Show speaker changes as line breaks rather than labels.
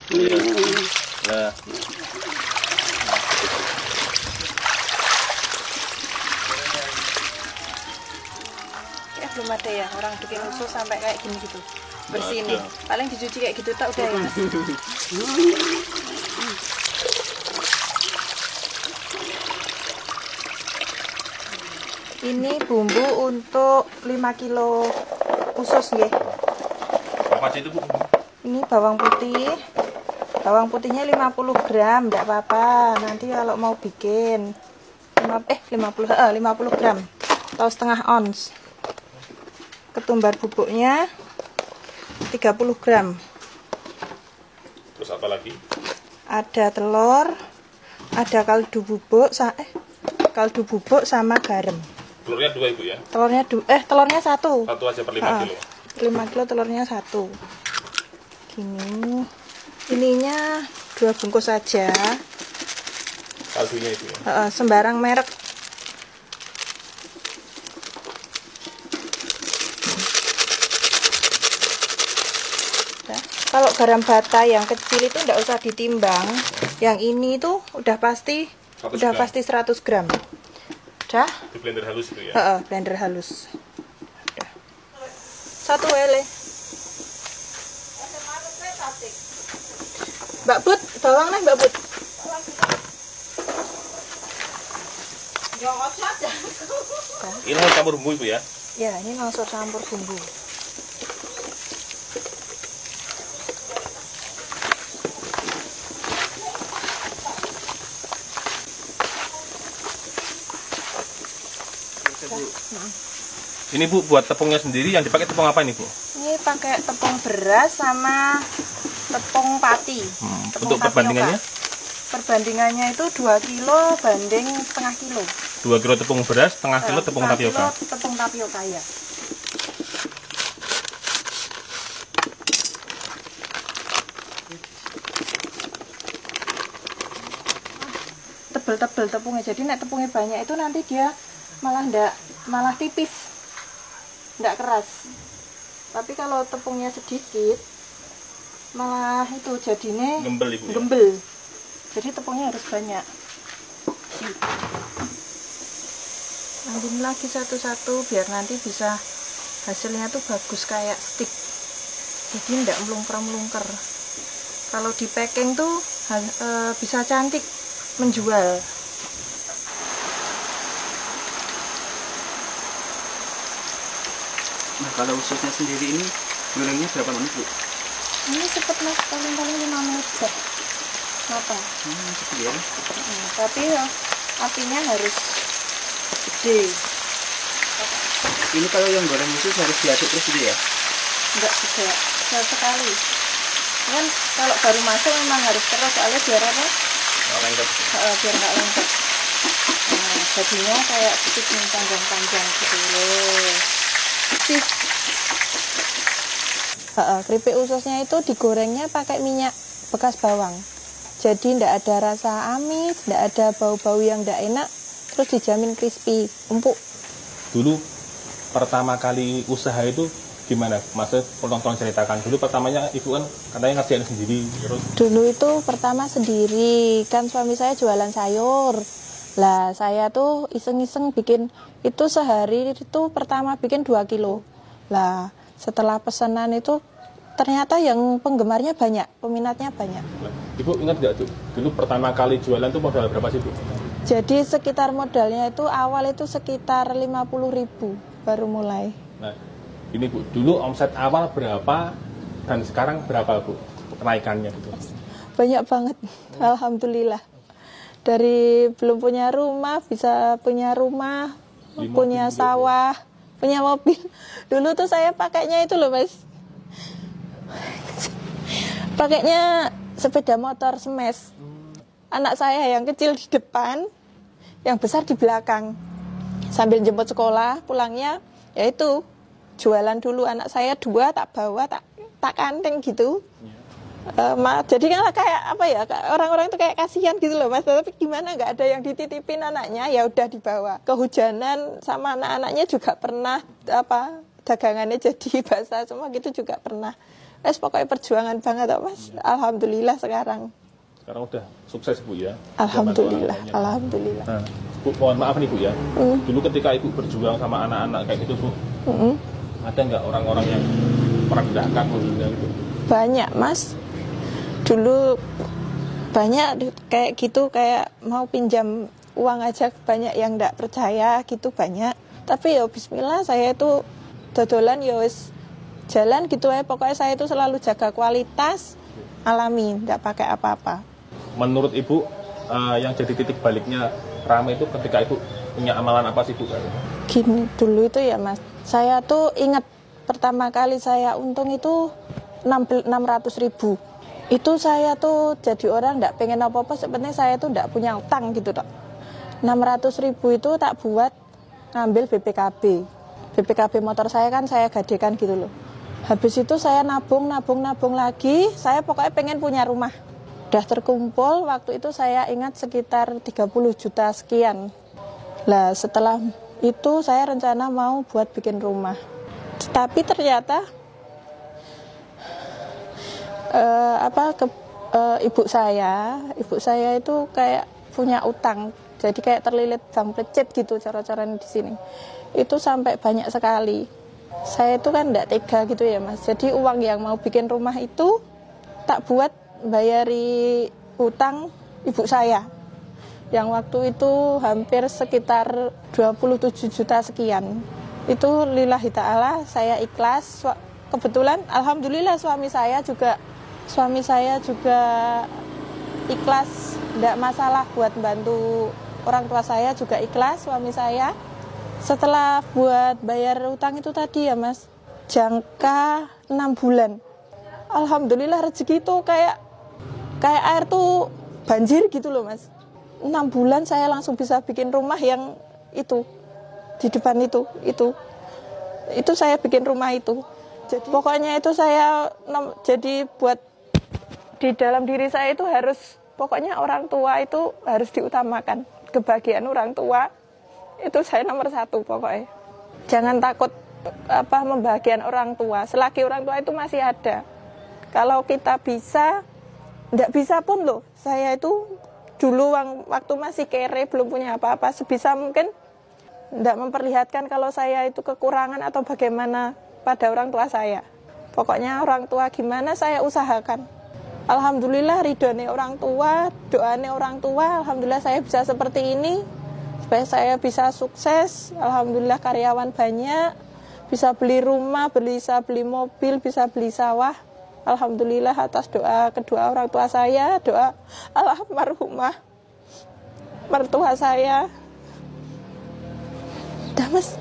Nah.
Ya belum ada ya orang bikin usus sampai kayak gini gitu. Bersih nih. Paling dicuci kayak gitu tak udah ya. Ini bumbu untuk 5 kilo usus ya.
Apa aja itu, Bu?
Ini bawang putih. Bawang putihnya 50 gram, enggak apa-apa. Nanti kalau mau bikin 50 gram atau setengah ons. Ketumbar bubuknya 30 gram.
Terus apa lagi?
Ada telur, ada kaldu bubuk, sama garam.
Telurnya 2, Ibu ya?
Telurnya 1.
1 aja per 5 kilo.
5 kilo telurnya 1. Gini. Ininya 2 bungkus saja.
Kaldunya itu ya?
Sembarang merek. Kalau garam bata yang kecil itu enggak usah ditimbang. Yang ini tuh udah pasti 100 gram. Udah?
Di blender halus itu ya?
Blender halus. Udah. 1 lele. Mbak Put, bawang nih Mbak Put.
Ini langsung campur bumbu, Ibu ya?
Ya, ini langsung campur bumbu.
Ini Bu, buat tepungnya sendiri yang dipakai tepung apa ini Bu?
Ini pakai tepung beras sama tepung pati.
Untuk perbandingannya?
Perbandingannya itu 2 kilo banding setengah kilo.
2 kilo tepung beras, setengah kilo tepung tapioka.
Tepung tapioka ya. Tebel-tebel tepungnya. Jadi nek tepungnya banyak itu nanti dia malah tipis. Nggak keras. Tapi kalau tepungnya sedikit malah itu jadinya
gembel, Ibu ya?
Gembel. Jadi tepungnya harus banyak. Ambil lagi satu-satu biar nanti bisa hasilnya tuh bagus kayak stick. Jadi nggak melungker-melungker. Kalau di packing tuh bisa cantik menjual.
Nah, kalau ususnya sendiri ini gorengnya berapa menit, Bu?
Ini cepet Mas, paling-paling 5 menit deh. Apa?
Cepet ya.
Tapi ya, apinya harus gede.
Ini kalau yang goreng usus harus diaduk terus gitu ya?
Enggak juga, sekali. Kan kalau baru masuk memang harus terus, soalnya biar apa?
Nggak lengket.
Biar nggak lengket. Nah, jadinya kayak stick nih, panjang-panjang gitu loh. Sih. Keripik ususnya itu digorengnya pakai minyak bekas bawang. Jadi tidak ada rasa amis, tidak ada bau-bau yang tidak enak, terus dijamin crispy, empuk.
Dulu pertama kali usaha itu gimana? Maksudnya tolong ceritakan dulu pertamanya Ibu kan katanya ngerjain sendiri terus.
Dulu itu pertama sendiri, kan suami saya jualan sayur. Lah saya tuh iseng-iseng bikin itu sehari itu pertama bikin 2 kilo. Lah setelah pesanan itu ternyata yang penggemarnya banyak, peminatnya banyak.
Ibu ingat nggak tuh dulu pertama kali jualan tuh modal berapa sih Bu?
Jadi sekitar modalnya itu awal itu sekitar 50.000 baru mulai.
Nah ini Bu, dulu omset awal berapa dan sekarang berapa Bu kenaikannya gitu?
Banyak banget, alhamdulillah. Dari belum punya rumah bisa punya rumah, punya sawah, punya mobil. Dulu tuh saya pakainya itu loh Mas. Pakainya sepeda motor smash. Anak saya yang kecil di depan, yang besar di belakang. Sambil jemput sekolah, pulangnya yaitu jualan dulu. Anak saya 2 tak bawa, tak kanteng gitu. Jadi kan kayak apa ya, orang-orang itu kayak kasihan gitu loh Mas. Tapi gimana, nggak ada yang dititipin anaknya, ya udah dibawa. Kehujanan sama anak-anaknya juga pernah dagangannya jadi basah semua gitu juga pernah. pokoknya perjuangan banget toh, Mas. Alhamdulillah sekarang.
Sekarang udah sukses Bu ya.
Alhamdulillah,
Zaman
alhamdulillah.
Nah, Bu, mohon maaf nih Bu ya. Dulu ketika Ibu berjuang sama anak-anak kayak gitu Bu, ada nggak orang-orang yang merendahkan Bu gitu?
Banyak, Mas. Dulu banyak kayak gitu, kayak mau pinjam uang aja banyak yang nggak percaya gitu, banyak. Tapi ya bismillah, saya itu dodolan ya wis jalan gitu ya. Pokoknya saya itu selalu jaga kualitas, alami, nggak pakai apa-apa.
Menurut Ibu, yang jadi titik baliknya Rame itu ketika Ibu punya amalan apa sih Bu?
Gini, dulu itu ya Mas, saya tuh ingat pertama kali saya untung itu 600.000. Itu saya tuh jadi orang nggak pengen apa-apa, sebenarnya saya tuh nggak punya utang gitu Dok. 600.000 itu tak buat ngambil BPKB. BPKB motor saya kan saya gadekan gitu loh. Habis itu saya nabung lagi, saya pokoknya pengen punya rumah. Udah terkumpul, waktu itu saya ingat sekitar 30 juta sekian. Lah setelah itu saya rencana mau buat bikin rumah. Tapi ternyata ibu saya itu kayak punya utang. Jadi kayak terlilit bank plecet gitu cara-caranya di sini. Itu sampai banyak sekali. Saya itu kan enggak tega gitu ya Mas. Jadi uang yang mau bikin rumah itu tak buat bayari utang ibu saya. Yang waktu itu hampir sekitar 27 juta sekian. Itu lillahi ta'ala saya ikhlas. Kebetulan alhamdulillah suami saya juga ikhlas, enggak masalah buat bantu orang tua saya juga ikhlas suami saya. Setelah buat bayar utang itu tadi ya Mas, jangka 6 bulan. Alhamdulillah rezeki itu kayak air tuh banjir gitu loh Mas. 6 bulan saya langsung bisa bikin rumah yang itu di depan itu saya bikin rumah itu. Jadi pokoknya itu saya jadi buat di dalam diri saya itu harus pokoknya orang tua itu harus diutamakan. Kebahagiaan orang tua itu saya nomor 1 pokoknya. Jangan takut membahagiakan orang tua. Selagi orang tua itu masih ada. Kalau kita bisa, enggak bisa pun loh. Saya itu dulu waktu masih kere belum punya apa-apa, sebisa mungkin enggak memperlihatkan kalau saya itu kekurangan atau bagaimana pada orang tua saya. Pokoknya orang tua gimana saya usahakan. Alhamdulillah ridhonya orang tua, doanya orang tua, alhamdulillah saya bisa seperti ini. Supaya saya bisa sukses, alhamdulillah karyawan banyak, bisa beli rumah, bisa beli mobil, bisa beli sawah. Alhamdulillah atas doa kedua orang tua saya, doa almarhumah mertua saya. Dah Mas.